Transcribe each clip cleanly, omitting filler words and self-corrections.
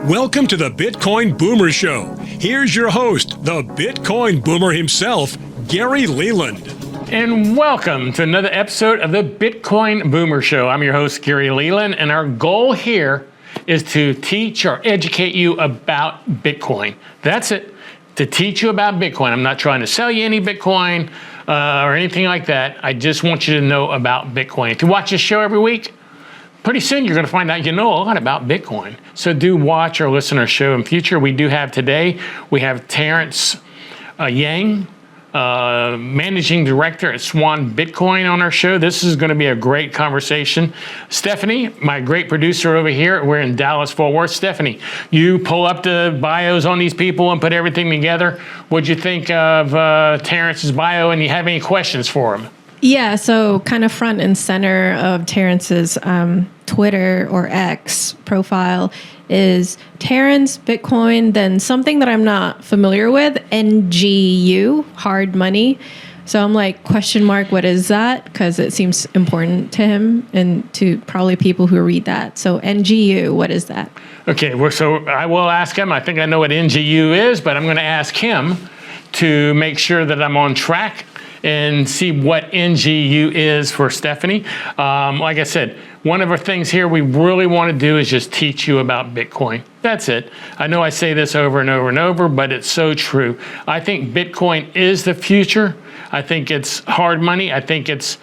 Welcome to the Bitcoin Boomer Show. Here's your host, the Bitcoin Boomer himself, Gary Leland. And welcome to another episode of the Bitcoin Boomer Show. I'm your host, Gary Leland, and our goal here is to teach or educate you about Bitcoin. That's it, to teach you about Bitcoin. I'm not trying to sell you any Bitcoin or anything like that. I just want you to know about Bitcoin. If you watch this show every week, pretty soon you're going to find out you know a lot about Bitcoin. So do watch or listen to our show in future. We do have today, we have Terrence Yang, Managing Director at Swan Bitcoin on our show. This is going to be a great conversation. Stephanie, my great producer over here, we're in Dallas, Fort Worth. Stephanie, you pull up the bios on these people and put everything together. What'd you think of Terrence's bio, and you have any questions for him? Yeah, so kind of front and center of Terrence's Twitter or X profile is Terrence Bitcoin, then something that I'm not familiar with, NGU Hard Money. So I'm like, question mark, what is that? Because it seems important to him and to probably people who read that. So NGU, what is that? Okay, well, so I will ask him. I think I know what NGU is, but I'm going to ask him to make sure that I'm on track and see what NGU is for Stephanie. Like I said, one of our things here we really want to do is just teach you about Bitcoin. That's it. I know I say this over and over and over, but it's so true. I think Bitcoin is the future. I think it's hard money. I think it's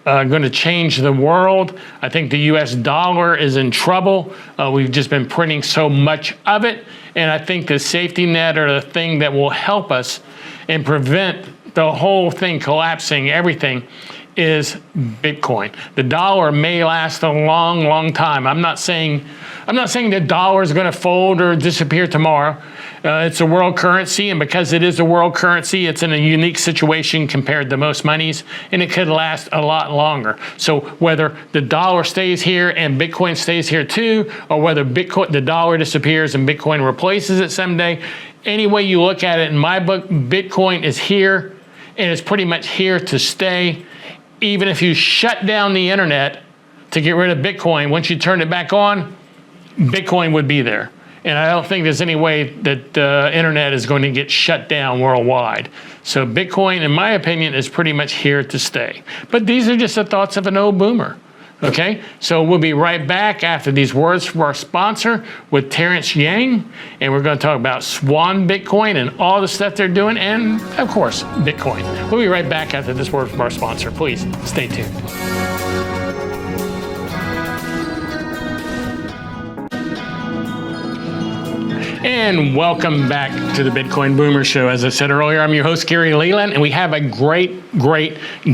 going to change the world. I think the US dollar is in trouble. We've just been printing so much of it. And I think the safety net, or the thing that will help us and prevent the whole thing collapsing, everything, is Bitcoin. The dollar may last a long, long time. I'm not saying the dollar is going to fold or disappear tomorrow. It's a world currency, and because it is a world currency, it's in a unique situation compared to most monies, and it could last a lot longer. So whether the dollar stays here and Bitcoin stays here too, or whether the dollar disappears and Bitcoin replaces it someday, any way you look at it, in my book, Bitcoin is here, and it's pretty much here to stay. Even if you shut down the internet to get rid of Bitcoin, once you turn it back on, Bitcoin would be there. And I don't think there's any way that the internet is going to get shut down worldwide. So Bitcoin, in my opinion, is pretty much here to stay. But these are just the thoughts of an old boomer. Okay, so we'll be right back after these words from our sponsor with Terrence Yang, and we're going to talk about Swan Bitcoin and all the stuff they're doing, and of course, Bitcoin. We'll be right back after this word from our sponsor. Please stay tuned. And welcome back to the Bitcoin Boomer Show. As I said earlier, I'm your host, Gary Leland, and we have a great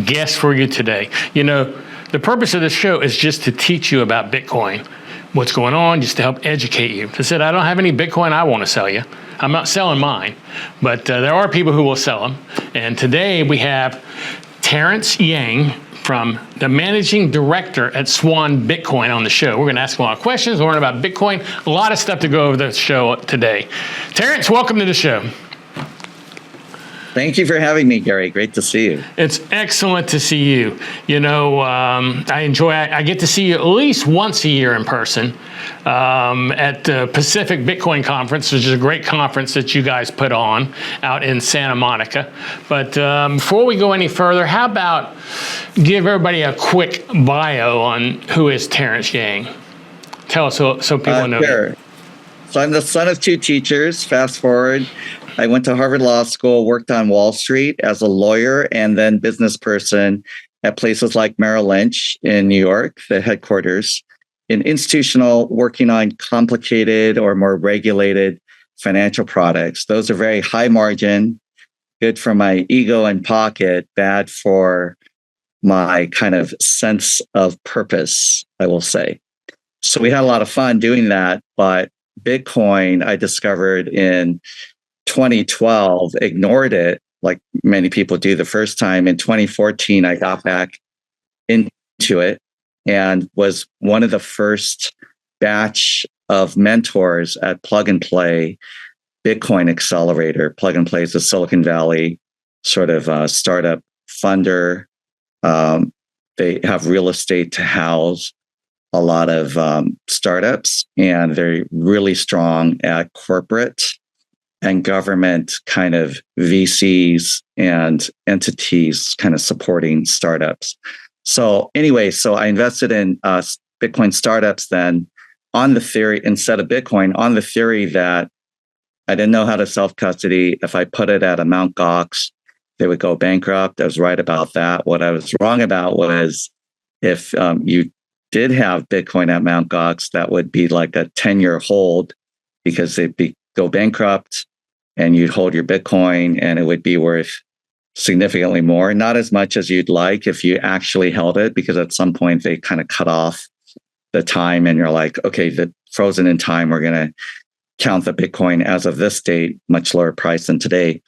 guest for you today. You know, the purpose of this show is just to teach you about Bitcoin, what's going on, just to help educate you. I said, I don't have any Bitcoin I want to sell you. I'm not selling mine, but there are people who will sell them. And today we have Terrence Yang, from the Managing Director at Swan Bitcoin, on the show. We're going to ask a lot of questions, learn about Bitcoin, a lot of stuff to go over the show today. Terrence, welcome to the show. Thank you for having me, Gary. Great to see you. It's excellent to see you. You know, I get to see you at least once a year in person at the Pacific Bitcoin Conference, which is a great conference that you guys put on out in Santa Monica. But before we go any further, how about give everybody a quick bio on who is Terrence Yang? Tell us so people know. Sure. So I'm the son of two teachers. Fast forward. I went to Harvard Law School, worked on Wall Street as a lawyer and then business person at places like Merrill Lynch in New York, the headquarters, in institutional, working on complicated or more regulated financial products. Those are very high margin, good for my ego and pocket, bad for my kind of sense of purpose, I will say. So we had a lot of fun doing that, but Bitcoin, I discovered in 2012, ignored it like many people do the first time. In 2014, I got back into it and was one of the first batch of mentors at Plug and Play Bitcoin Accelerator. Plug and Play is a Silicon Valley sort of startup funder. They have real estate to house a lot of startups, and they're really strong at corporate and government kind of VCs and entities kind of supporting startups. So anyway, so I invested in Bitcoin startups then on the theory, instead of Bitcoin, on the theory that I didn't know how to self-custody. If I put it at a Mt. Gox, they would go bankrupt. I was right about that. What I was wrong about was if you did have Bitcoin at Mt. Gox, that would be like a 10-year hold because they'd go bankrupt and you'd hold your Bitcoin and it would be worth significantly more. Not as much as you'd like if you actually held it, because at some point they kind of cut off the time and you're like, okay, the frozen in time, we're going to count the Bitcoin as of this date, much lower price than today.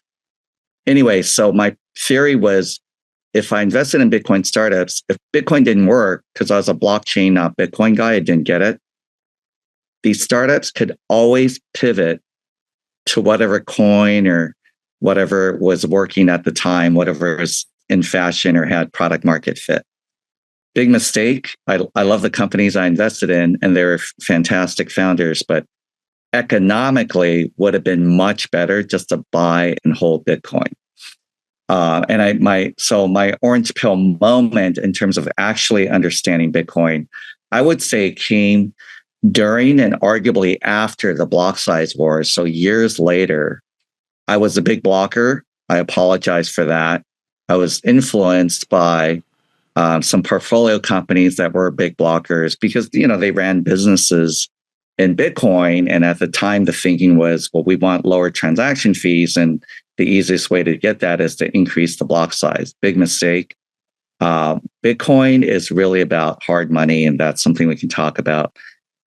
Anyway, so my theory was if I invested in Bitcoin startups, if Bitcoin didn't work, because I was a blockchain, not Bitcoin guy, I didn't get it. These startups could always pivot to whatever coin or whatever was working at the time, whatever was in fashion or had product market fit. Big mistake. I love the companies I invested in and they're fantastic founders, but economically would have been much better just to buy and hold Bitcoin. My orange pill moment in terms of actually understanding Bitcoin, I would say came during and arguably after the block size wars. So years later, I was a big blocker. I apologize for that. I was influenced by some portfolio companies that were big blockers because, they ran businesses in Bitcoin. And at the time, the thinking was, well, we want lower transaction fees. And the easiest way to get that is to increase the block size. Big mistake. Bitcoin is really about hard money. And that's something we can talk about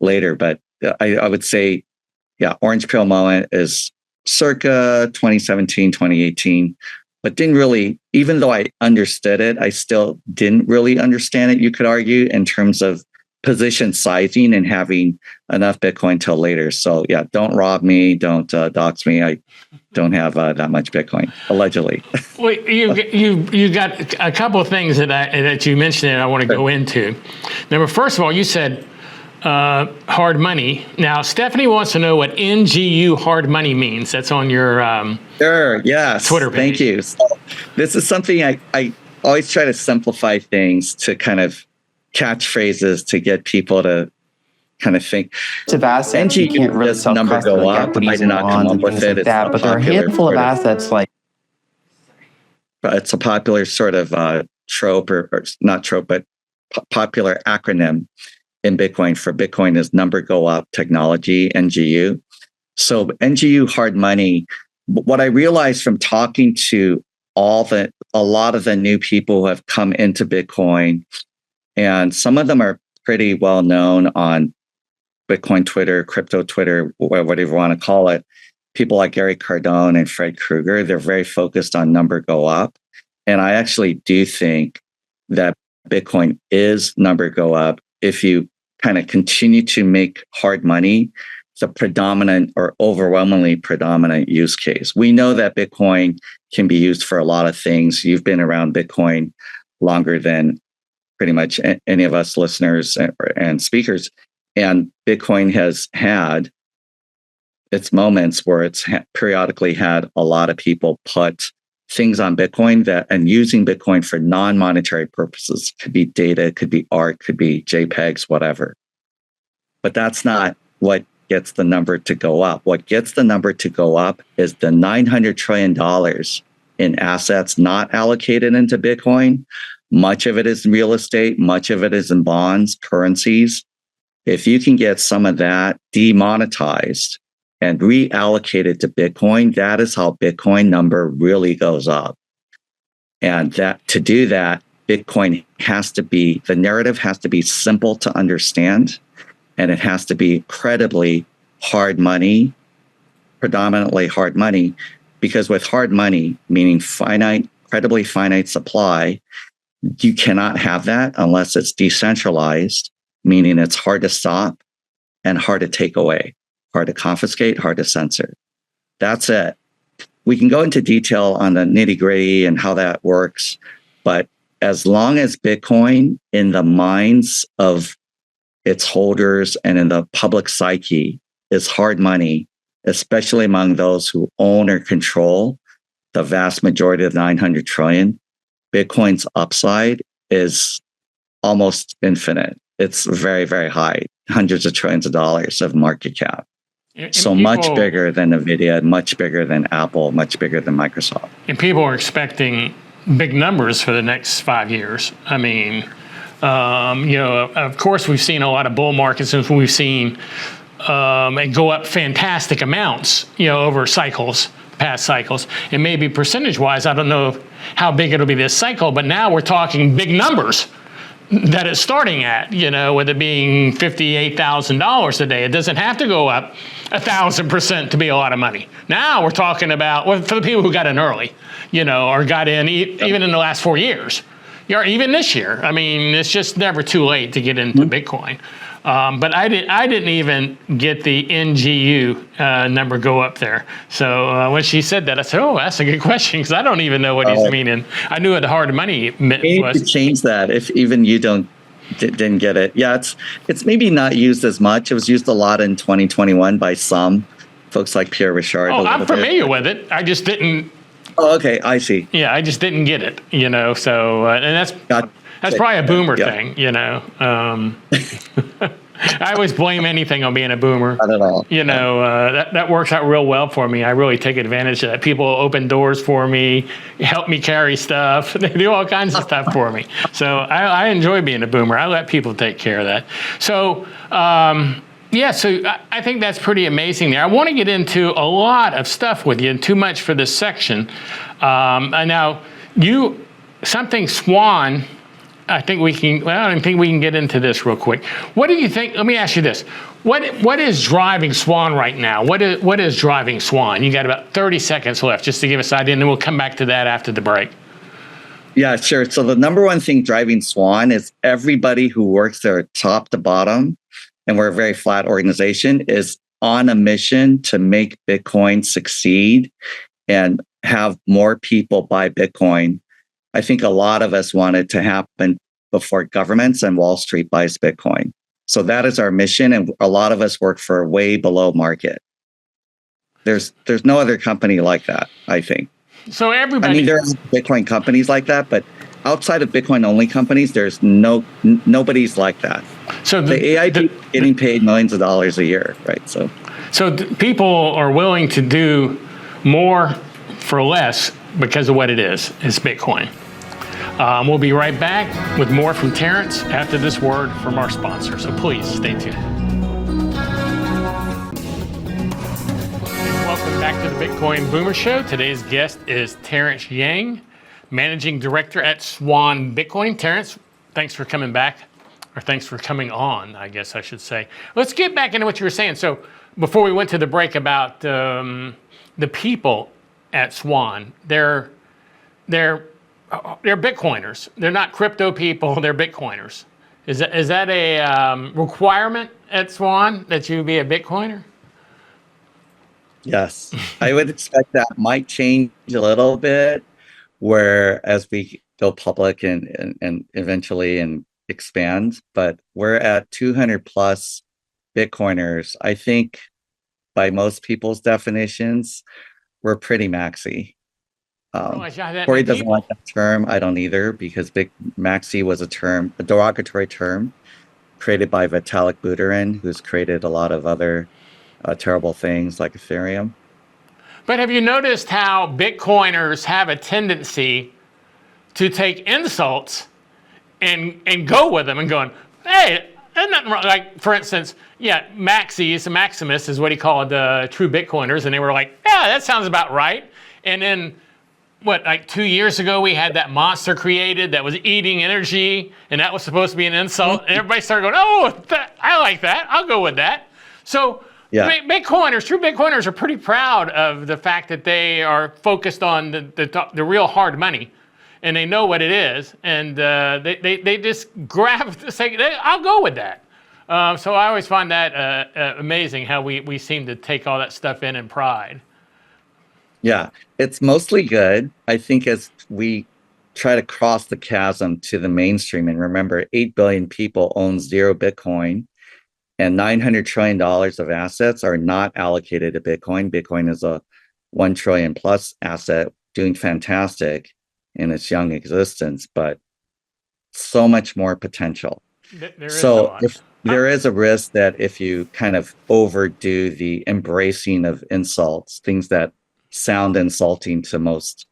later. But I would say, orange pill moment is circa 2017, 2018. But didn't really, even though I understood it, I still didn't really understand it, you could argue, in terms of position sizing and having enough Bitcoin till later. So don't rob me, don't dox me. I don't have that much Bitcoin, allegedly. Well, you got a couple of things that you mentioned that I want to go into. Now, first of all, you said hard money. Now, Stephanie wants to know what NGU Hard Money means. That's on your sure, yes. Twitter page. Thank you. So this is something I always try to simplify things to kind of catchphrases to get people to kind of think. Of assets, you can't really sell number go like up. equities I did not come up with it. Like that, but there are a handful of assets like. It's a popular sort of trope, or not trope, but popular acronym in Bitcoin for Bitcoin is number go up technology, NGU. So NGU Hard Money, what I realized from talking to a lot of the new people who have come into Bitcoin, and some of them are pretty well known on Bitcoin Twitter, crypto Twitter, whatever you want to call it. People like Gary Cardone and Fred Krueger, they're very focused on number go up. And I actually do think that Bitcoin is number go up if you kind of continue to make hard money the predominant or overwhelmingly predominant use case. We know that Bitcoin can be used for a lot of things. You've been around Bitcoin longer than pretty much any of us listeners and speakers. And Bitcoin has had its moments where it's periodically had a lot of people put things on Bitcoin and using Bitcoin for non-monetary purposes. Could be data, could be art, could be JPEGs, whatever. But that's not what gets the number to go up. What gets the number to go up is the $900 trillion in assets not allocated into Bitcoin. Much of it is real estate, much of it is in bonds, currencies. If you can get some of that demonetized and reallocated to Bitcoin, that is how Bitcoin number really goes up. And to do that, Bitcoin the narrative has to be simple to understand, and it has to be incredibly hard money, predominantly hard money, because with hard money, meaning incredibly finite supply, you cannot have that unless it's decentralized, meaning it's hard to stop and hard to take away. Hard to confiscate, hard to censor. That's it. We can go into detail on the nitty-gritty and how that works, but as long as Bitcoin in the minds of its holders and in the public psyche is hard money, especially among those who own or control the vast majority of 900 trillion. Bitcoin's upside is almost infinite. It's very, very high, hundreds of trillions of dollars of market cap. So much bigger than NVIDIA, much bigger than Apple, much bigger than Microsoft. And people are expecting big numbers for the next 5 years. I mean, of course, we've seen a lot of bull markets, and we've seen it go up fantastic amounts, over past cycles. And maybe percentage-wise, I don't know how big it'll be this cycle, but now we're talking big numbers that it's starting at, with it being $58,000 a day. It doesn't have to go up 1,000% to be a lot of money. Now we're talking about, for the people who got in early, or got in even in the last 4 years, or even this year. I mean, it's just never too late to get into Bitcoin. But I didn't even get the NGU number go up there. So when she said that, I said, "Oh, that's a good question," because I don't even know what he's meaning. I knew what hard money meant. We need to change that if even you didn't get it. Yeah, it's maybe not used as much. It was used a lot in 2021 by some folks like Pierre Richard. Oh, I'm familiar with it. I just didn't. Oh, okay, I see. Yeah, I just didn't get it. So and that's probably a boomer thing. I always blame anything on being a boomer. Not at all. That works out real well for me. I really take advantage of that. People open doors for me, help me carry stuff. They do all kinds of stuff for me. So I enjoy being a boomer. I let people take care of that. So, so I think that's pretty amazing there. I want to get into a lot of stuff with you, and too much for this section. Now, something Swan, I think we can get into this real quick. What do you think? Let me ask you this. What is driving Swan right now? What is driving Swan? You got about 30 seconds left just to give us an idea, and then we'll come back to that after the break. Yeah, sure. So the number one thing driving Swan is everybody who works there top to bottom, and we're a very flat organization, is on a mission to make Bitcoin succeed and have more people buy Bitcoin. I think a lot of us want it to happen before governments and Wall Street buys Bitcoin. So that is our mission, and a lot of us work for way below market. There's no other company like that, I think. So everybody. I mean, there are Bitcoin companies like that, but outside of Bitcoin only companies, there's nobody's like that. So the AI getting paid millions of dollars a year, right? So people are willing to do more for less because of what it is Bitcoin. We'll be right back with more from Terrence after this word from our sponsor. So please stay tuned. Welcome back to the Bitcoin Boomer Show. Today's guest is Terrence Yang, Managing Director at Swan Bitcoin. Terrence, thanks for coming back, or thanks for coming on, I guess I should say. Let's get back into what you were saying. So before we went to the break about the people at Swan, they're Bitcoiners. They're not crypto people. They're Bitcoiners. Is that a requirement at Swan that you be a Bitcoiner? Yes, I would expect that might change a little bit, where as we go public and eventually and expand. But we're at 200 plus Bitcoiners. I think by most people's definitions, we're pretty maxi. Corey doesn't like that term. I don't either, because maxi was a derogatory term created by Vitalik Buterin, who's created a lot of other terrible things like Ethereum. But have you noticed how Bitcoiners have a tendency to take insults and go with them and going, hey, there's nothing wrong. Like, for instance, Maximus is what he called true Bitcoiners, and they were like, yeah, that sounds about right. And then, 2 years ago, we had that monster created that was eating energy, and that was supposed to be an insult, and everybody started going, oh, I like that. I'll go with that. So Bitcoiners, true Bitcoiners are pretty proud of the fact that they are focused on the real hard money, and they know what it is, and they just say, I'll go with that. So I always find that amazing how we seem to take all that stuff in pride. Yeah, it's mostly good. I think as we try to cross the chasm to the mainstream, and remember, 8 billion people own 0 Bitcoin. And $900 trillion of assets are not allocated to Bitcoin. Bitcoin is a 1 trillion plus asset doing fantastic in its young existence, but so much more potential. So if there is a risk that if you kind of overdo the embracing of insults, things that sound insulting to most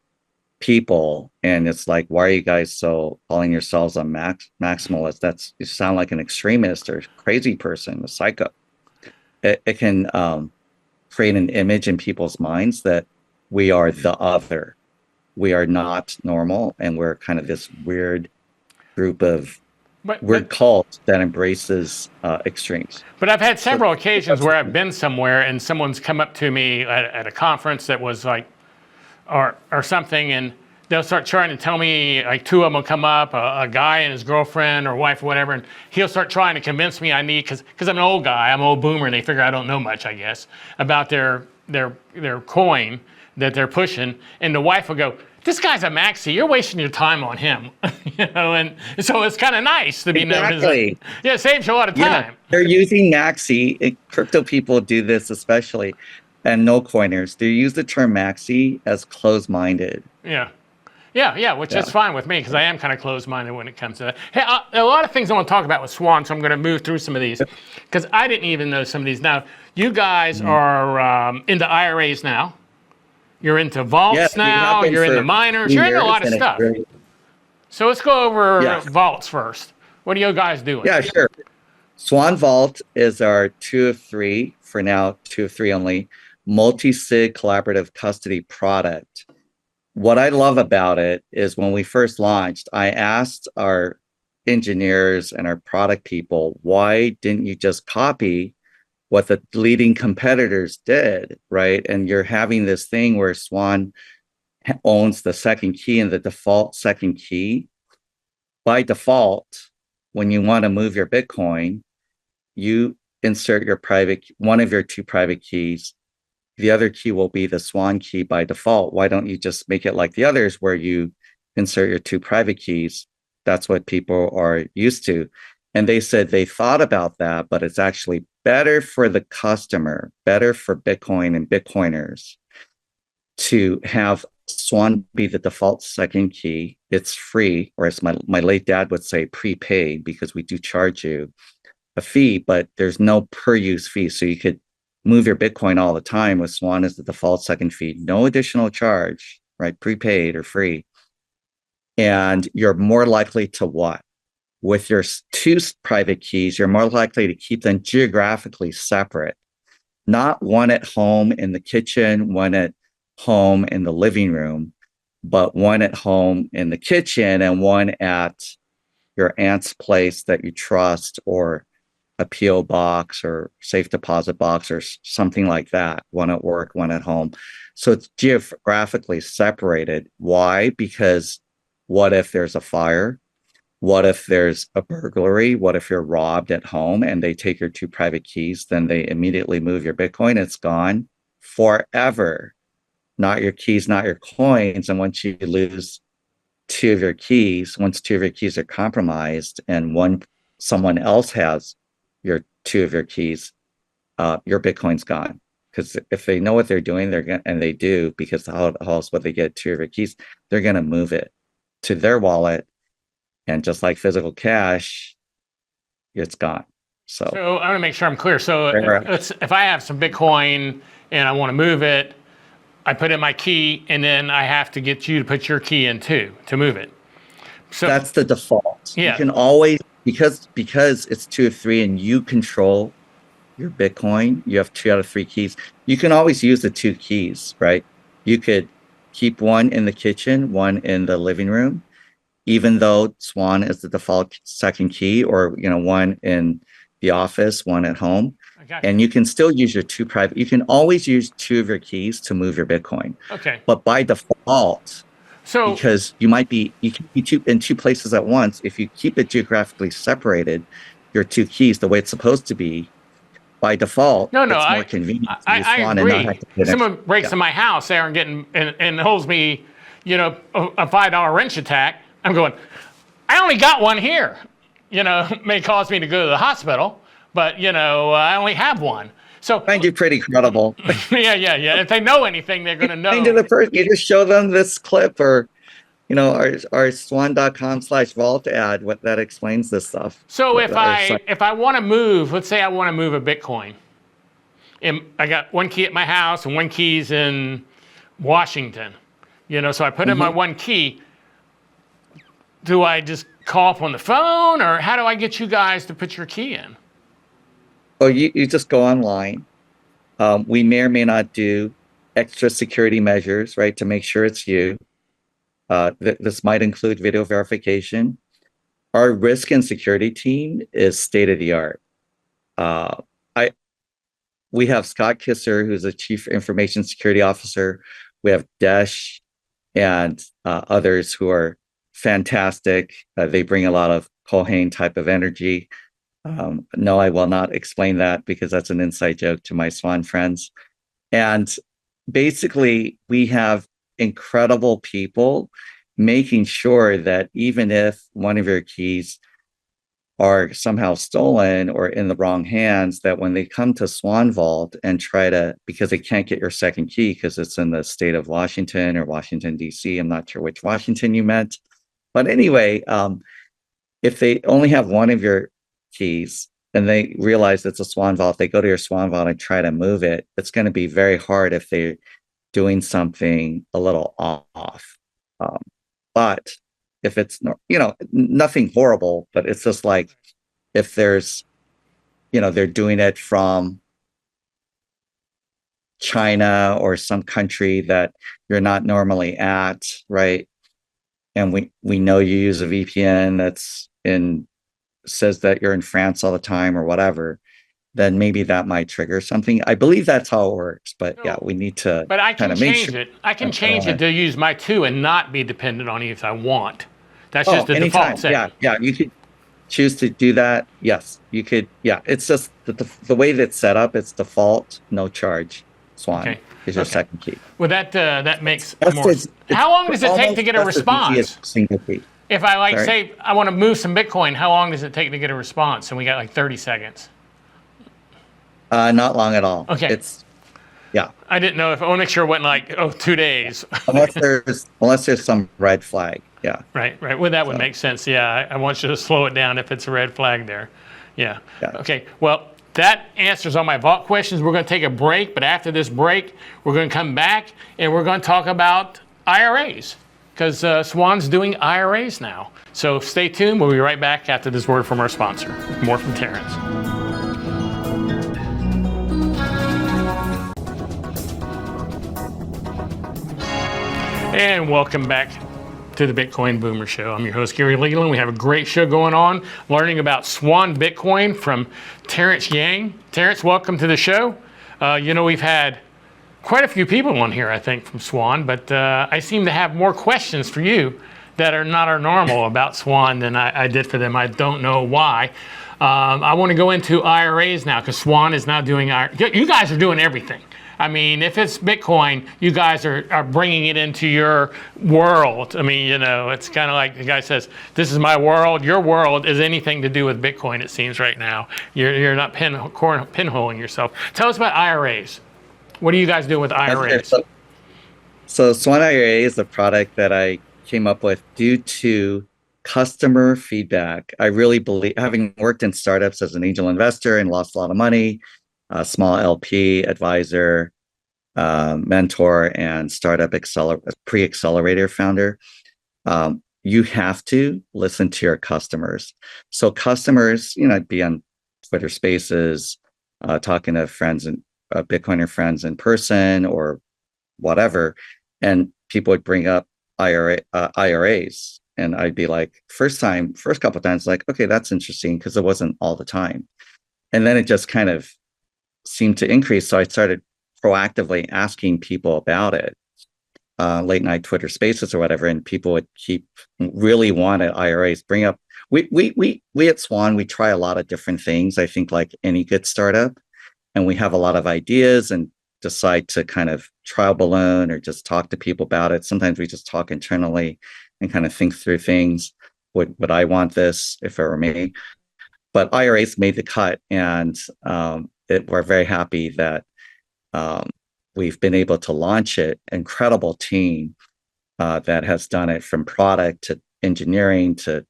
people, and it's like, why are you guys so calling yourselves a maximalist? You sound like an extremist or crazy person, a psycho. It can create an image in people's minds that we are the other. We are not normal, and we're kind of this weird group of weird cult that embraces extremes. But I've had several occasions where I've been somewhere and someone's come up to me at a conference that was like, or something, and they'll start trying to tell me, like two of them will come up, a guy and his girlfriend or wife or whatever, and he'll start trying to convince me I need, because I'm an old guy, I'm an old boomer, and they figure I don't know much, I guess, about their coin that they're pushing, and the wife will go, this guy's a maxi, you're wasting your time on him. And so it's kind of nice to be known as, yeah, it saves you a lot of time. Yeah, they're using maxi, crypto people do this especially, and no coiners, they use the term maxi as closed-minded. Yeah, which is fine with me because I am kind of closed-minded when it comes to that. Hey, a lot of things I want to talk about with Swan, so I'm going to move through some of these because I didn't even know some of these. Now, you guys are into IRAs now. You're into vaults now. You're into miners. You're into a lot of stuff. So let's go over vaults first. What are you guys doing? Yeah, sure. Swan Vault is our 2 of 3, for now, 2 of 3 only, multi-sig collaborative custody product. What I love about it is when we first launched, I asked our engineers and our product people, why didn't you just copy what the leading competitors did, right? And you're having this thing where Swan owns the second key and the default second key. By default, when you want to move your Bitcoin, you insert your one of your 2 private keys. The other key will be the Swan key by default. Why don't you just make it like the others where you insert your 2 private keys? That's what people are used to. And they said they thought about that, but it's actually better for the customer, better for Bitcoin and Bitcoiners to have Swan be the default second key. It's free, or as my late dad would say, prepaid, because we do charge you a fee, but there's no per use fee. So you could move your Bitcoin all the time with Swan as the default second fee, no additional charge, right? Prepaid or free. And you're more likely to what? With your 2 private keys, you're more likely to keep them geographically separate, not one at home in the kitchen, one at home in the living room, but one at home in the kitchen and one at your aunt's place that you trust, or a PO box or safe deposit box or something like that. One at work, one at home. So it's geographically separated. Why? Because what if there's a fire? What if there's a burglary? What if you're robbed at home and they take your 2 private keys? Then they immediately move your Bitcoin. It's gone forever. Not your keys, not your coins. And once you lose 2 of your keys, once 2 of your keys are compromised and someone else has your 2 of your keys, your Bitcoin's gone. Because if they know what they're doing, and they do, because how else would they get 2 of your keys? They're gonna move it to their wallet, and just like physical cash, it's gone. So I want to make sure I'm clear. So if I have some Bitcoin and I want to move it, I put in my key, and then I have to get you to put your key in too to move it. So that's the default. Yeah. You can always, because it's 2 of 3 and you control your Bitcoin, you have 2 out of 3 keys. You can always use the 2 keys, right? You could keep one in the kitchen, one in the living room, even though Swan is the default second key, or one in the office, one at home. And you can still use your 2 private. You can always use 2 of your keys to move your Bitcoin. Okay. But by default, because you can be in 2 places at once, if you keep it geographically separated, your 2 keys the way it's supposed to be, by default, it's more convenient to use Swan and not have to put someone breaks in my house there and holds me, a $5 wrench attack. I'm going, I only got one here. May cause me to go to the hospital, but I only have one. So I find you pretty credible. yeah. If they know anything, they're going to know. To the person, you just show them this clip or, our swan.com/vault ad, what that explains this stuff. So if I want to move, let's say I want to move a Bitcoin, and I got one key at my house and one key's in Washington, so I put in my one key. Do I just call up on the phone, or how do I get you guys to put your key in? Oh, you just go online. We may or may not do extra security measures, right, to make sure it's you. This might include video verification. Our risk and security team is state of the art. We have Scott Kisser, who's the Chief Information Security Officer. We have Desh and others who are fantastic. They bring a lot of Kohane type of energy. No, I will not explain that because that's an inside joke to my Swan friends. And basically, we have incredible people making sure that even if one of your keys are somehow stolen or in the wrong hands, that when they come to Swan Vault and because they can't get your second key because it's in the state of Washington or Washington, D.C., I'm not sure which Washington you meant. But anyway, if they only have one of your keys and they realize it's a Swan Vault, they go to your Swan Vault and try to move it. It's going to be very hard if they're doing something a little off. But if it's, nothing horrible, but it's just like if there's, they're doing it from China or some country that you're not normally at, right? And we know you use a VPN says that you're in France all the time or whatever, then maybe that might trigger something. I believe that's how it works, but yeah, we need to. But I can change it. I can change it to use my 2 and not be dependent on you if I want. That's just the anytime. default setting. Yeah, you could choose to do that. Yes, you could. Yeah, it's just the way that's set up. It's default, no charge. Swan is your second key. Well, that makes more. How long does it take to get a response? Single key. If I say I want to move some Bitcoin, how long does it take to get a response? And we got like 30 seconds. Not long at all. Okay. I didn't know if I want to make sure it wasn't 2 days. unless there's some red flag. Yeah. Right. Well, that would make sense. Yeah. I want you to slow it down if it's a red flag there. Yeah. Okay. Well, that answers all my vault questions. We're going to take a break, but after this break, we're going to come back and we're going to talk about IRAs. Because Swan's doing IRAs now. So stay tuned. We'll be right back after this word from our sponsor. More from Terrence. And welcome back to the Bitcoin Boomer Show. I'm your host, Gary Leland. We have a great show going on, learning about Swan Bitcoin from Terrence Yang. Terrence, welcome to the show. We've had quite a few people on here, I think, from Swan, but I seem to have more questions for you that are not our normal about Swan than I did for them. I don't know why. I want to go into IRAs now because Swan is now doing you guys are doing everything. I mean, if it's Bitcoin, you guys are bringing it into your world. I mean, it's kind of like the guy says, this is my world. Your world is anything to do with Bitcoin, it seems right now. You're not pinholing yourself. Tell us about IRAs. What do you guys do with IRAs? So Swan IRA is a product that I came up with due to customer feedback. I really believe, having worked in startups as an angel investor and lost a lot of money, a small LP, advisor, mentor, and startup pre-accelerator founder, you have to listen to your customers. So customers, I'd be on Twitter Spaces, talking to friends and Bitcoiner friends in person or whatever, and people would bring up IRAs, and I'd be like, first couple of times, like, okay, that's interesting because it wasn't all the time, and then it just kind of seemed to increase. So I started proactively asking people about it, late night Twitter Spaces or whatever, and people would really wanted IRAs. Bring up. We at Swan, we try a lot of different things. I think like any good startup. And we have a lot of ideas and decide to kind of trial balloon or just talk to people about it. Sometimes we just talk internally and kind of think through things. Would I want this if it were me? but IRAs made the cut, and we're very happy that we've been able to launch it. Incredible team that has done it, from product to engineering to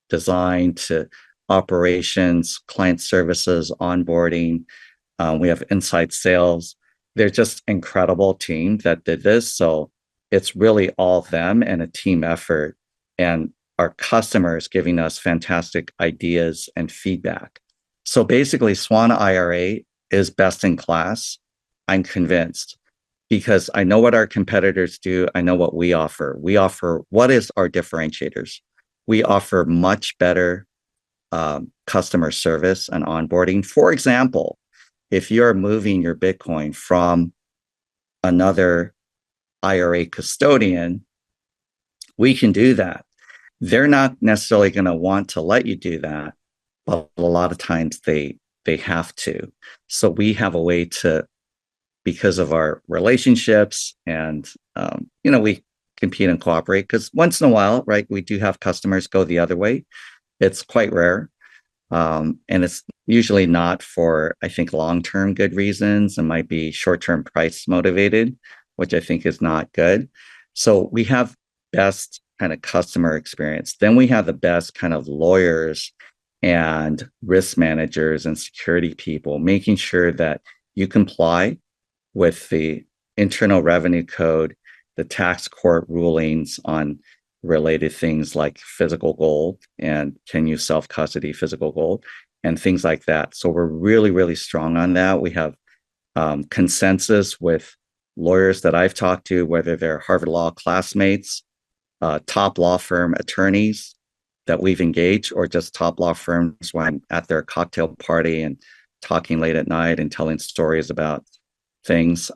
design to operations, client services, onboarding. We have inside sales. They're just incredible team that did this. So it's really all of them and a team effort, and our customers giving us fantastic ideas and feedback. So basically, Swan IRA is best in class. I'm convinced, because I know what our competitors do. I know what we offer. What is our differentiators? We offer much better customer service and onboarding. For example, if you're moving your Bitcoin from another IRA custodian, we can do that. They're not necessarily going to want to let you do that, but a lot of times they have to. So we have a way to, because of our relationships, and we compete and cooperate, because once in a while, right, we do have customers go the other way. It's quite rare. And it's usually not for, I think, long-term good reasons. It might be short-term price motivated, which I think is not good. So we have best kind of customer experience. Then we have the best kind of lawyers and risk managers and security people, making sure that you comply with the Internal Revenue Code, the tax court rulings on related things like physical gold, and can you self-custody physical gold, and things like that. So we're really, really strong on that. We have consensus with lawyers that I've talked to, whether they're Harvard Law classmates, top law firm attorneys that we've engaged, or just top law firms when I'm at their cocktail party and talking late at night and telling stories about things.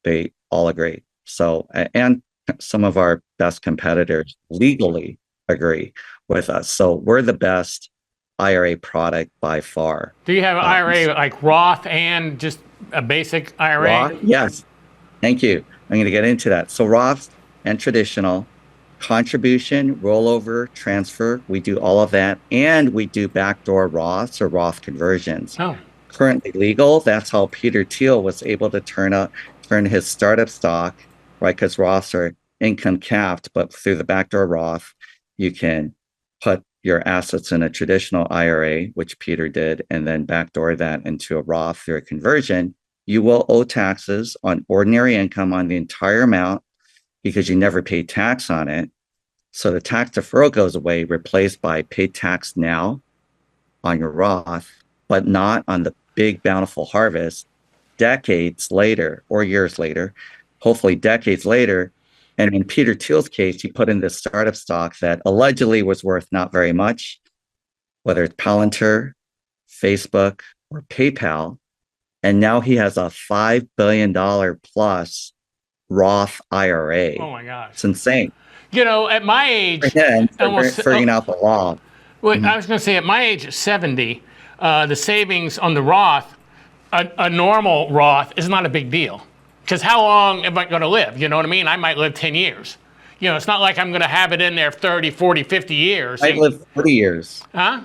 They all agree. So, and some of our best competitors legally agree with us. So we're the best IRA product by far. Do you have an IRA like Roth and just a basic IRA? Roth, yes. Thank you. I'm going to get into that. So Roth and traditional, contribution, rollover, transfer, we do all of that. And we do backdoor Roths or Roth conversions. Oh. Currently legal. That's how Peter Thiel was able to turn his startup stock, right? Because Roths are income capped, but through the backdoor Roth, you can put your assets in a traditional IRA, which Peter did, and then backdoor that into a Roth through a conversion. You will owe taxes on ordinary income on the entire amount because you never paid tax on it. So the tax deferral goes away, replaced by pay tax now on your Roth, but not on the big bountiful harvest decades later or years later, hopefully decades later. And in Peter Thiel's case, he put in this startup stock that allegedly was worth not very much, whether it's Palantir, Facebook, or PayPal. And now he has a $5 billion plus Roth IRA. Oh my gosh. It's insane. You know, at my age, figuring out the law. Well, I was going to say, at my age of 70, the savings on the Roth, a normal Roth is not a big deal. Because how long am I going to live? You know what I mean? I might live 10 years. You know, it's not like I'm going to have it in there 30, 40, 50 years. I live 40 years. Huh?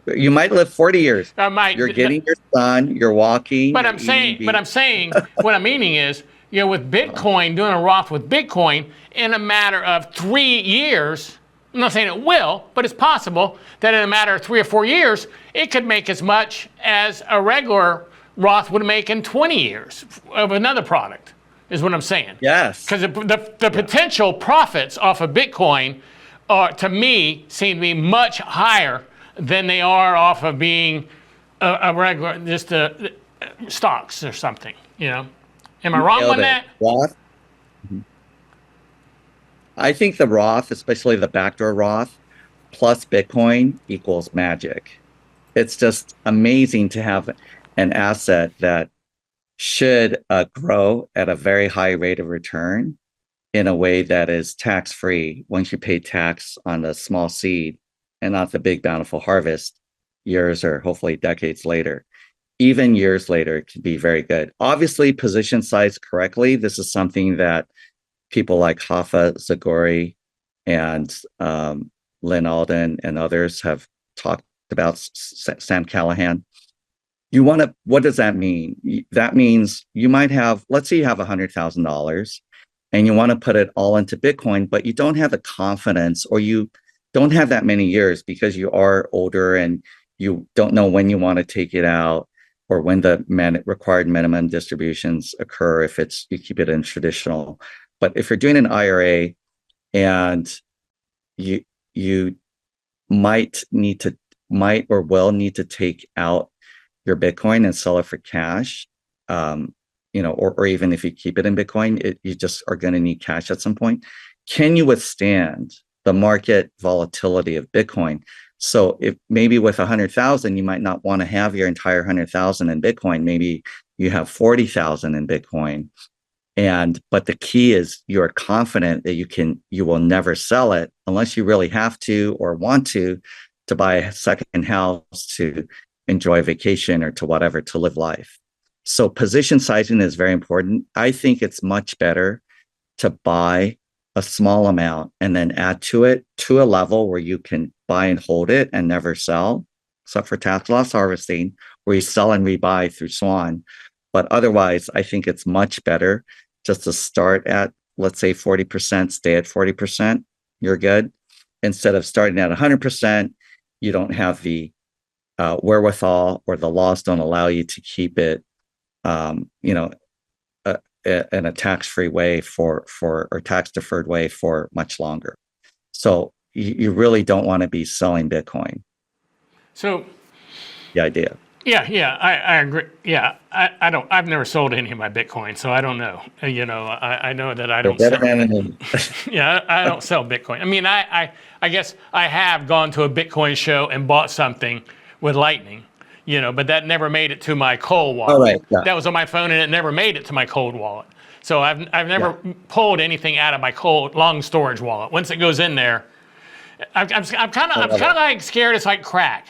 You might live 40 years. I might. You're getting your son, you're walking. But I'm saying, what I'm meaning is, you know, with Bitcoin, doing a Roth with Bitcoin, in a matter of 3 years, I'm not saying it will, but it's possible that in a matter of 3 or 4 years, it could make as much as a regular Roth would make in 20 years of another product, is what I'm saying. Yes. Because the potential profits off of Bitcoin are, to me, seem to be much higher than they are off of being a regular, just stocks or something, you know? Am I wrong on that? Roth? Mm-hmm. I think the Roth, especially the backdoor Roth, plus Bitcoin equals magic. It's just amazing to have an asset that should grow at a very high rate of return in a way that is tax-free once you pay tax on the small seed and not the big bountiful harvest years or hopefully decades later. Even years later, it can be very good. Obviously, position size correctly. This is something that people like Hafa Zagori and Lynn Alden and others have talked about Sam Callahan. What does that mean? That means you might have, let's say you have $100,000 and you want to put it all into Bitcoin, but you don't have the confidence, or you don't have that many years because you are older and you don't know when you want to take it out, or when the required minimum distributions occur if you keep it in traditional. But if you're doing an IRA and you might or will need to take out your Bitcoin and sell it for cash, or even if you keep it in Bitcoin, you just are going to need cash at some point. Can you withstand the market volatility of Bitcoin? So if maybe with 100,000, you might not want to have your entire 100,000 in Bitcoin. Maybe you have 40,000 in Bitcoin. But the key is you're confident that you will never sell it unless you really have to or want to buy a second house, to enjoy vacation, or to whatever, to live life. So position sizing is very important. I think it's much better to buy a small amount and then add to it to a level where you can buy and hold it and never sell, except for tax loss harvesting, where you sell and rebuy through Swan. But otherwise, I think it's much better just to start at, let's say, 40%, stay at 40%, you're good. Instead of starting at 100%, you don't have the wherewithal, or the laws don't allow you to keep it, in a tax-free way or tax-deferred way for much longer. So you really don't want to be selling Bitcoin. So the idea. Yeah, I agree. Yeah, I've never sold any of my Bitcoin, so I don't know. I know that I don't sell. Yeah, I don't sell Bitcoin. I mean, I guess I have gone to a Bitcoin show and bought something with Lightning, but that never made it to my cold wallet. Oh, right. Yeah. That was on my phone, and it never made it to my cold wallet. So I've never pulled anything out of my long storage wallet. Once it goes in there, I'm kind of like scared it's like crack.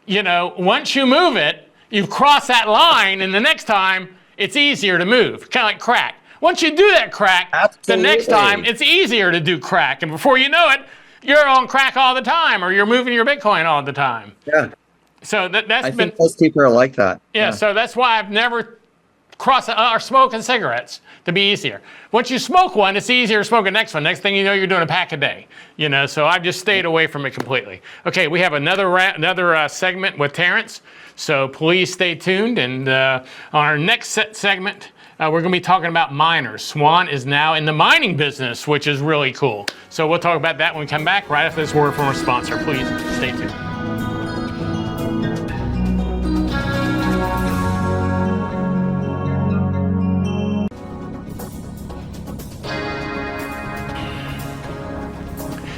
Once you move it, you've crossed that line, and the next time it's easier to move, kind of like crack. Once you do that crack, The next time it's easier to do crack. And before you know it, you're on crack all the time, or you're moving your Bitcoin all the time. Yeah. So I think most people are like that. Yeah, so that's why I've never crossed or smoking cigarettes to be easier. Once you smoke one, it's easier to smoke the next one. Next thing you know, you're doing a pack a day. So I've just stayed away from it completely. Okay, we have another segment with Terrence, so please stay tuned. And on our next segment, we're going to be talking about miners. Swan is now in the mining business, which is really cool. So we'll talk about that when we come back, right after this word from our sponsor. Please stay tuned.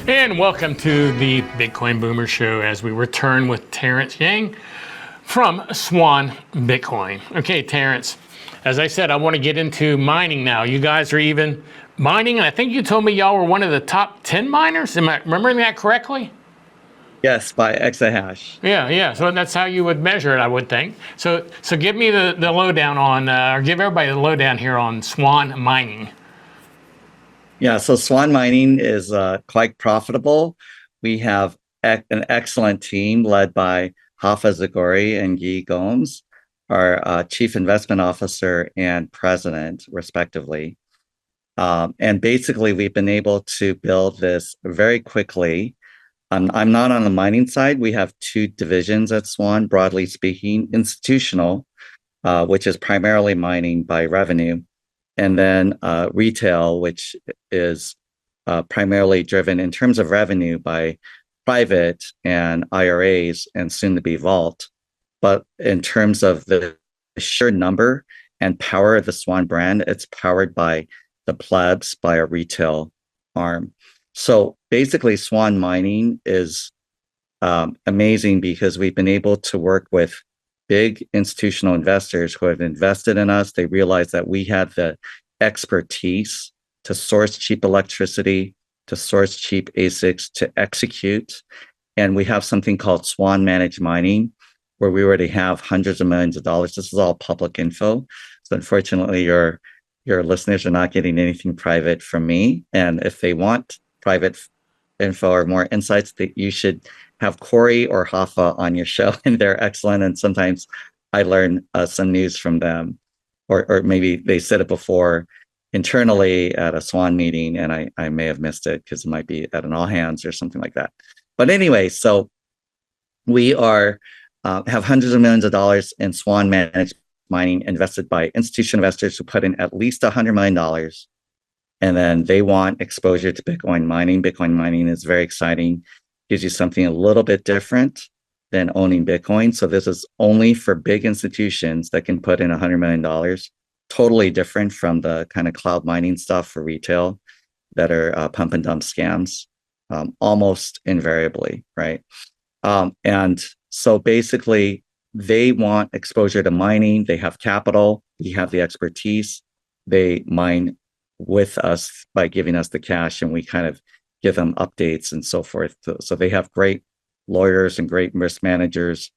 And welcome to the Bitcoin Boomer Show as we return with Terrence Yang from Swan Bitcoin. Okay, Terrence, as I said, I want to get into mining now. You guys are even mining, and I think you told me y'all were one of the top 10 miners. Am I remembering that correctly? Yes, by exahash. Yeah. So that's how you would measure it, I would think. So give me the lowdown on, or give everybody the lowdown here on Swan mining. Yeah, so Swan Mining is quite profitable. We have an excellent team led by Hafa Zagori and Guy Gomes, our Chief Investment Officer and President, respectively. And basically, we've been able to build this very quickly. I'm not on the mining side. We have two divisions at Swan, broadly speaking: institutional, which is primarily mining by revenue, and then retail, which is primarily driven in terms of revenue by private and IRAs and soon to be Vault. But in terms of the sheer number and power of the Swan brand, it's powered by the plebs, by a retail arm. So basically, Swan Mining is amazing because we've been able to work with big institutional investors who have invested in us. They realize that we have the expertise to source cheap electricity, to source cheap ASICs, to execute. And we have something called Swan Managed Mining, where we already have hundreds of millions of dollars. This is all public info. So unfortunately, your listeners are not getting anything private from me. And if they want private info or more insights, that you should have Corey or Hoffa on your show, and they're excellent. And sometimes I learn some news from them, or maybe they said it before internally at a Swan meeting, and I may have missed it because it might be at an all hands or something like that. But anyway, so we are have hundreds of millions of dollars in Swan managed mining invested by institutional investors who put in at least $100 million. And then they want exposure to Bitcoin mining. Bitcoin mining is very exciting, gives you something a little bit different than owning Bitcoin. So this is only for big institutions that can put in $100 million, totally different from the kind of cloud mining stuff for retail that are pump and dump scams, almost invariably, right? And so basically, they want exposure to mining. They have capital. We have the expertise. They mine with us by giving us the cash, and we kind of give them updates and so forth. So they have great lawyers and great risk managers,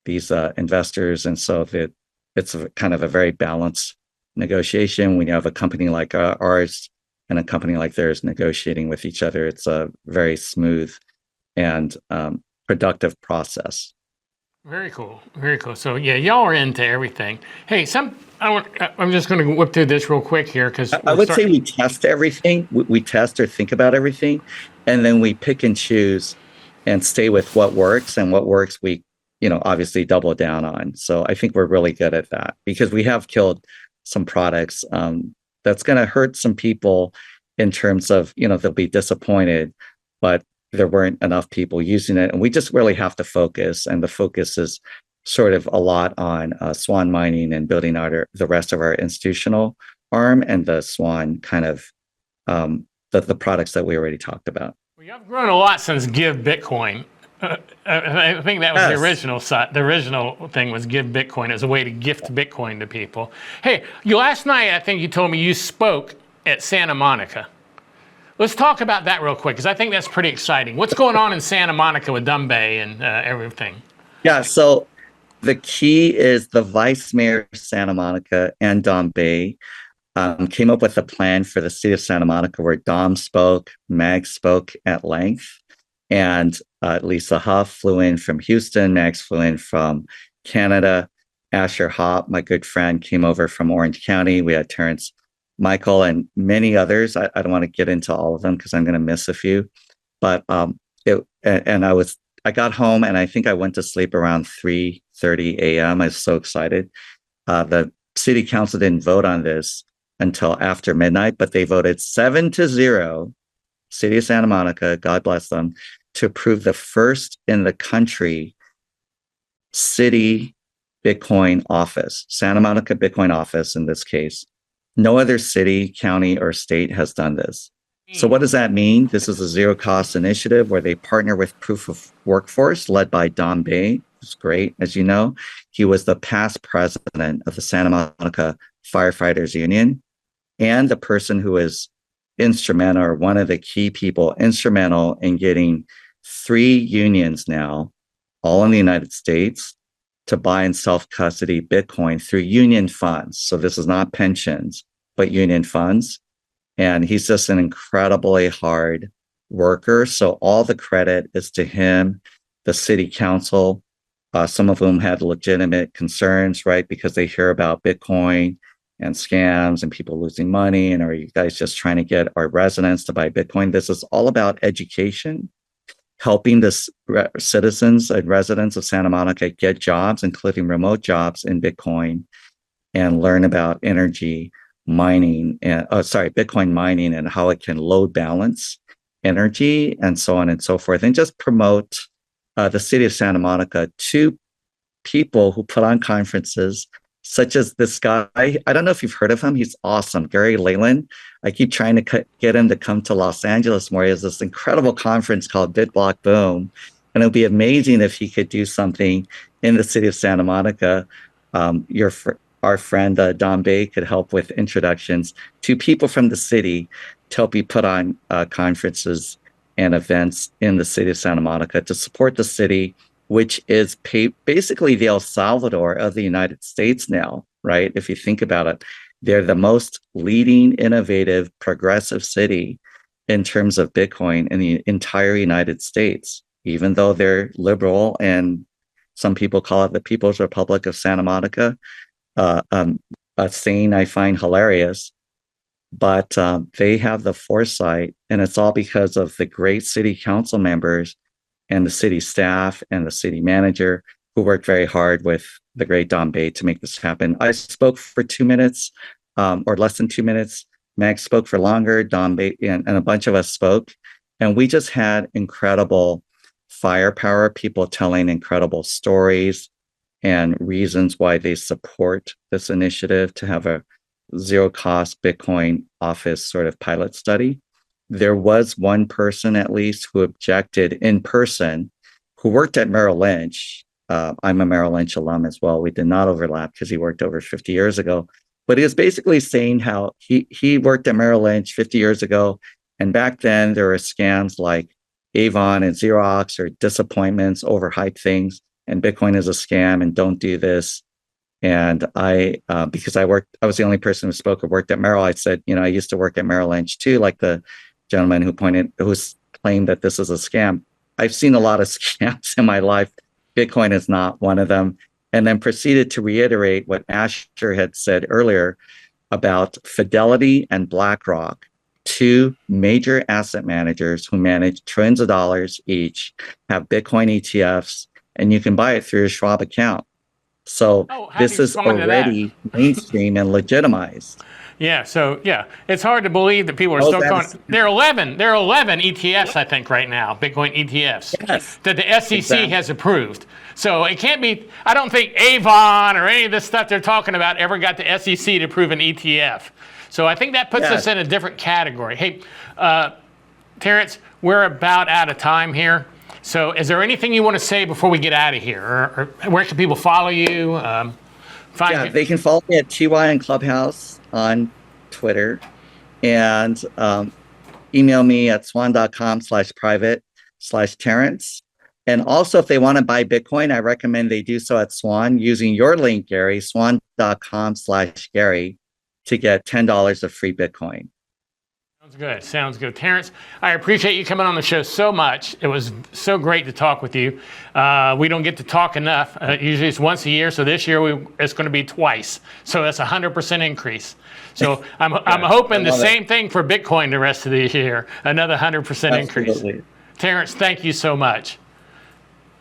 these investors. And so it's kind of a very balanced negotiation. When you have a company like ours and a company like theirs negotiating with each other, it's a very smooth and productive process. Very cool. Very cool. So yeah, y'all are into everything. Hey, I'm just going to whip through this real quick here because I would say we test everything. We test or think about everything, and then we pick and choose and stay with what works, and what works we, obviously double down on. So I think we're really good at that because we have killed some products that's going to hurt some people in terms of, they'll be disappointed, but there weren't enough people using it. And we just really have to focus. And the focus is sort of a lot on Swan mining and building out the rest of our institutional arm and the Swan kind of the products that we already talked about. Well, you've grown a lot since Give Bitcoin. I think that was the original site. The original thing was Give Bitcoin as a way to gift Bitcoin to people. Hey, last night, I think you told me you spoke at Santa Monica. Let's talk about that real quick, because I think that's pretty exciting. What's going on in Santa Monica with Dumbay and everything? Yeah, so the key is the vice mayor of Santa Monica and Dumbay came up with a plan for the city of Santa Monica where Dom spoke, Mag spoke at length, and Lisa Huff flew in from Houston, Max flew in from Canada, Asher Hopp, my good friend, came over from Orange County. We had Terrence, Michael, and many others. I don't want to get into all of them because I'm going to miss a few. But I got home and I think I went to sleep around 3:30 a.m. I was so excited. The city council didn't vote on this until after midnight, but they voted 7-0, City of Santa Monica, God bless them, to approve the first in the country city Bitcoin office, Santa Monica Bitcoin office in this case. No other city, county, or state has done this. So what does that mean? This is a zero-cost initiative where they partner with Proof of Workforce, led by Don Bay, who's great, as you know. He was the past president of the Santa Monica Firefighters Union and the person who is instrumental, or one of the key people instrumental in getting 3 unions now, all in the United States, to buy and self-custody Bitcoin through union funds. So this is not pensions, but union funds. And he's just an incredibly hard worker. So all the credit is to him, the city council, some of whom had legitimate concerns, right? Because they hear about Bitcoin and scams and people losing money. And are you guys just trying to get our residents to buy Bitcoin? This is all about education, helping the citizens and residents of Santa Monica get jobs, including remote jobs in Bitcoin, and learn about energy mining, Bitcoin mining and how it can load balance energy and so on and so forth, and just promote the city of Santa Monica to people who put on conferences such as this guy. I don't know if you've heard of him. He's awesome. Gary Leland. I keep trying to get him to come to Los Angeles more. He has this incredible conference called BitBlock Boom. And it would be amazing if he could do something in the city of Santa Monica. Our friend Don Bay could help with introductions to people from the city to help you put on conferences and events in the city of Santa Monica to support the city, which is basically the El Salvador of the United States now, right? If you think about it, they're the most leading, innovative, progressive city in terms of Bitcoin in the entire United States. even though they're liberal and some people call it the People's Republic of Santa Monica, a saying I find hilarious. But they have the foresight, and it's all because of the great city council members and the city staff and the city manager who worked very hard with the great Don Bate to make this happen. I spoke for 2 minutes or less than 2 minutes. Meg spoke for longer, Don Bate and a bunch of us spoke. And we just had incredible firepower, people telling incredible stories and reasons why they support this initiative to have a zero cost Bitcoin office sort of pilot study. There was one person at least who objected in person, who worked at Merrill Lynch. I'm a Merrill Lynch alum as well. We did not overlap because he worked over 50 years ago. But he was basically saying how he worked at Merrill Lynch 50 years ago. And back then there were scams like Avon and Xerox or disappointments, overhyped things. And Bitcoin is a scam and don't do this. And because I was the only person who worked at Merrill. I said, I used to work at Merrill Lynch too, like the gentleman who claimed that this is a scam. I've seen a lot of scams in my life. Bitcoin is not one of them. And then proceeded to reiterate what Asher had said earlier about Fidelity and BlackRock, two major asset managers who manage trillions of dollars each, have Bitcoin ETFs, and you can buy it through a Schwab account. So this is already mainstream and legitimized. Yeah, it's hard to believe that people are still calling. There are 11 ETFs, I think, right now, Bitcoin ETFs, yes, that the SEC has approved. So it can't be, I don't think Avon or any of this stuff they're talking about ever got the SEC to approve an ETF. So I think that puts us in a different category. Hey, Terrence, we're about out of time here. So is there anything you want to say before we get out of here? Or where can people follow you? They can follow me at TY and Clubhouse on Twitter, and email me at swan.com/private/Terrence. And also, if they want to buy Bitcoin, I recommend they do so at Swan using your link, Gary, swan.com/Gary, to get $10 of free Bitcoin. Sounds good. Terrence, I appreciate you coming on the show so much. It was so great to talk with you. We don't get to talk enough. Usually it's once a year, so this year it's going to be twice. So that's 100% increase. So I'm hoping the same thing for Bitcoin the rest of the year, another 100% increase. Terrence, thank you so much.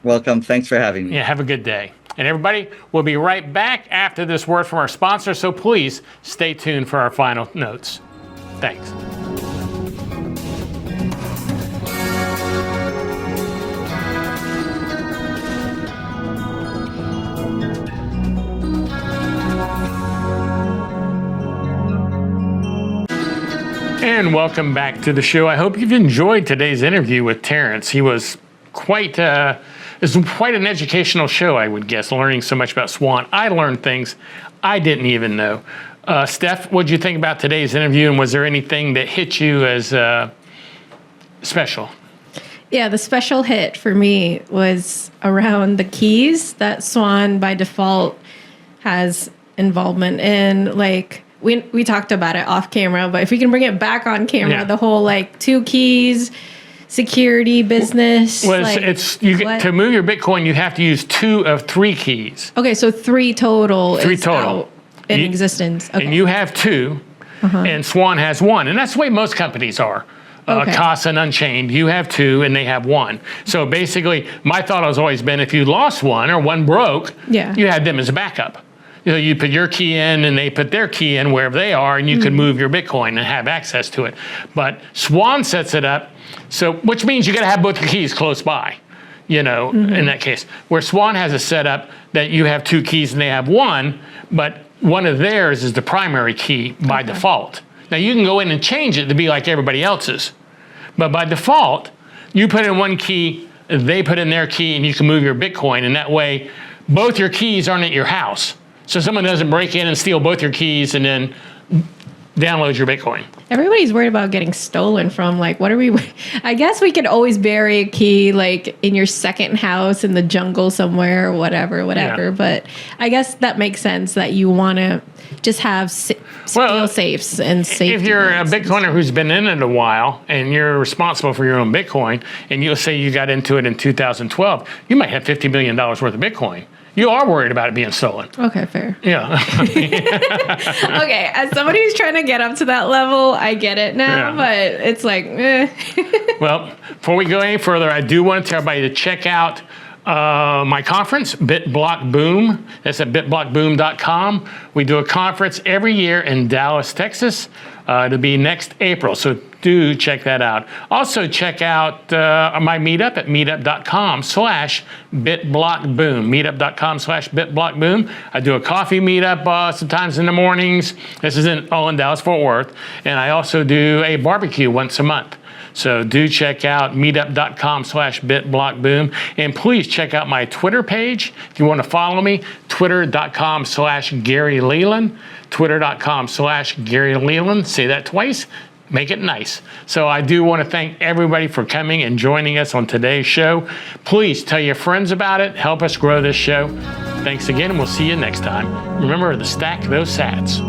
Welcome. Thanks for having me. Yeah, have a good day. And everybody, we'll be right back after this word from our sponsor, so please stay tuned for our final notes. Thanks. And welcome back to the show. I hope you've enjoyed today's interview with Terrence. He was quite an educational show, I would guess, learning so much about Swan. I learned things I didn't even know. Steph, what did you think about today's interview, and was there anything that hit you as special? Yeah, the special hit for me was around the keys that Swan by default has involvement in. Like, we talked about it off camera, but if we can bring it back on camera, the whole like 2 keys, security business. Well, to move your Bitcoin, you have to use 2 of 3 keys. Okay, so 3 total. 3 total. Out in existence. Okay. And you have 2, and Swan has 1. And that's the way most companies are. Casa and Unchained, you have 2 and they have 1. So basically, my thought has always been if you lost one or one broke, you had them as a backup. You put your key in and they put their key in wherever they are, and you can move your Bitcoin and have access to it. But Swan sets it up, which means you got to have both your keys close by, in that case. Where Swan has a setup that you have 2 keys and they have 1, but one of theirs is the primary key by default. Now you can go in and change it to be like everybody else's, but by default, you put in 1 key, they put in their key, and you can move your Bitcoin, and that way both your keys aren't at your house. So someone doesn't break in and steal both your keys and then download your Bitcoin. Everybody's worried about getting stolen from. Like, what are we? I guess we could always bury a key, like, in your second house in the jungle somewhere, or whatever. Yeah. But I guess that makes sense that you want to just have fail safes and safety. If you're a Bitcoiner who's been in it a while and you're responsible for your own Bitcoin, and you'll say you got into it in 2012, you might have $50 million worth of Bitcoin. You are worried about it being stolen. Okay, fair. Yeah. Okay, as somebody who's trying to get up to that level, I get it now, but it's like, Well, before we go any further, I do want to tell everybody to check out my conference, BitBlock Boom. That's at bitblockboom.com. We do a conference every year in Dallas, Texas. It'll be next April, so do check that out. Also, check out my meetup at meetup.com/bitblockboom. Meetup.com/bitblockboom. I do a coffee meetup sometimes in the mornings. This is all in Dallas-Fort Worth. And I also do a barbecue once a month. So do check out meetup.com/bitblockboom. And please check out my Twitter page. If you want to follow me, twitter.com/Gary Leland. Twitter.com/Gary Leland. Say that twice. Make it nice. So I do want to thank everybody for coming and joining us on today's show. Please tell your friends about it. Help us grow this show. Thanks again, and we'll see you next time. Remember to stack those sats.